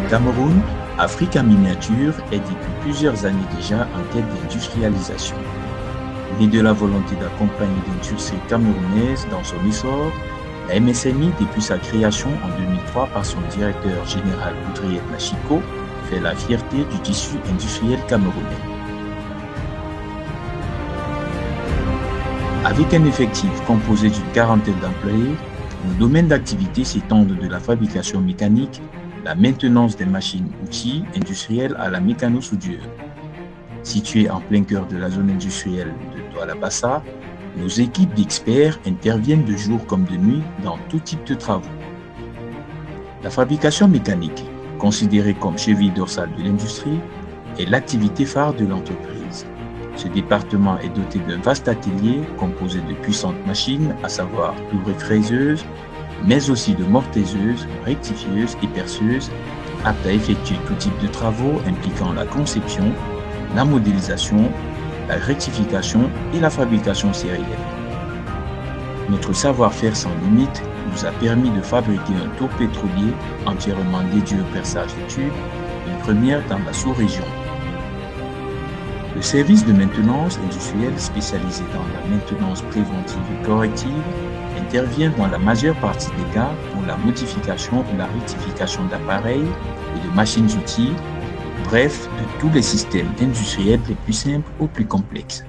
Cameroun, Afrique en miniature est depuis plusieurs années déjà en quête d'industrialisation. Née de la volonté d'accompagner l'industrie camerounaise dans son essor, la MSMI, depuis sa création en 2003 par son directeur général Boudriette Machiko, fait la fierté du tissu industriel camerounais. Avec un effectif composé d'une quarantaine d'employés, nos domaines d'activité s'étendent de la fabrication mécanique, la maintenance des machines-outils industrielles à la mécano-soudure. Située en plein cœur de la zone industrielle de Douala-Bassa, nos équipes d'experts interviennent de jour comme de nuit dans tout type de travaux. La fabrication mécanique, considérée comme cheville dorsale de l'industrie, est l'activité phare de l'entreprise. Ce département est doté d'un vaste atelier composé de puissantes machines, à savoir double-fraiseuses, mais aussi de mortaiseuses, rectifieuses et perceuses, aptes à effectuer tout type de travaux impliquant la conception, la modélisation, la rectification et la fabrication sérielle. Notre savoir-faire sans limite nous a permis de fabriquer un tour pétrolier entièrement dédié au perçage de tubes, une première dans la sous-région. Le service de maintenance industrielle spécialisé dans la maintenance préventive et corrective intervient dans la majeure partie des cas pour la modification ou la rectification d'appareils et de machines-outils, bref, de tous les systèmes industriels les plus simples aux plus complexes.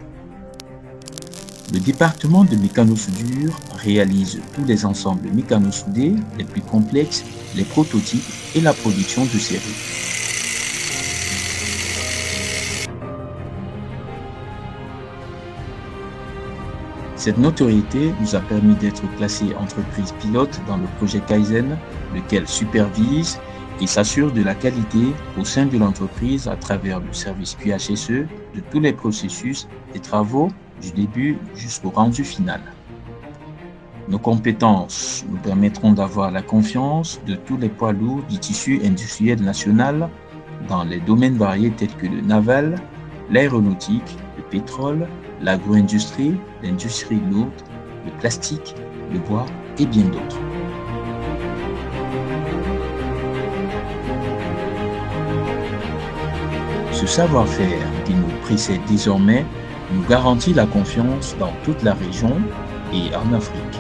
Le département de mécano-soudure réalise tous les ensembles mécano-soudés les plus complexes, les prototypes et la production de série. Cette notoriété nous a permis d'être classés entreprise pilote dans le projet Kaizen, lequel supervise et s'assure de la qualité au sein de l'entreprise à travers le service QHSE de tous les processus des travaux du début jusqu'au rendu final. Nos compétences nous permettront d'avoir la confiance de tous les poids lourds du tissu industriel national dans les domaines variés tels que le naval, l'aéronautique, le pétrole, l'agro-industrie, l'industrie lourde, le plastique, le bois et bien d'autres. Ce savoir-faire qui nous précède désormais nous garantit la confiance dans toute la région et en Afrique.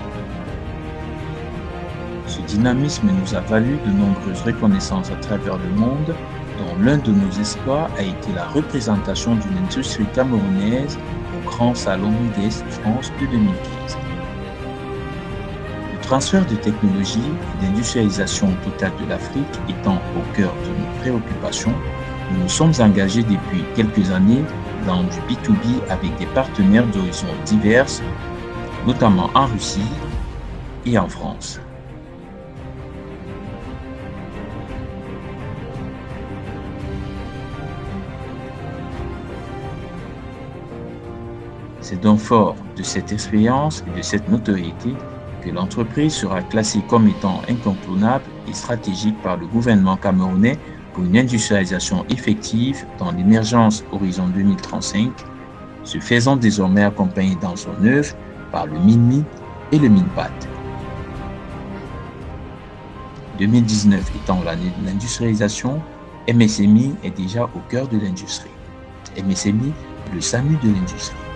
Ce dynamisme nous a valu de nombreuses reconnaissances à travers le monde, dont l'un de nos exploits a été la représentation d'une industrie camerounaise au Grand Salon Midest France de 2015. Le transfert de technologie et d'industrialisation totale de l'Afrique étant au cœur de nos préoccupations, nous nous sommes engagés depuis quelques années dans du B2B avec des partenaires d'horizons divers, notamment en Russie et en France. C'est donc fort de cette expérience et de cette notoriété que l'entreprise sera classée comme étant incontournable et stratégique par le gouvernement camerounais pour une industrialisation effective dans l'émergence Horizon 2035, se faisant désormais accompagner dans son œuvre par le MINMI et le MINPAT. 2019 étant l'année de l'industrialisation, MSMI est déjà au cœur de l'industrie. MSMI, le SAMU de l'industrie.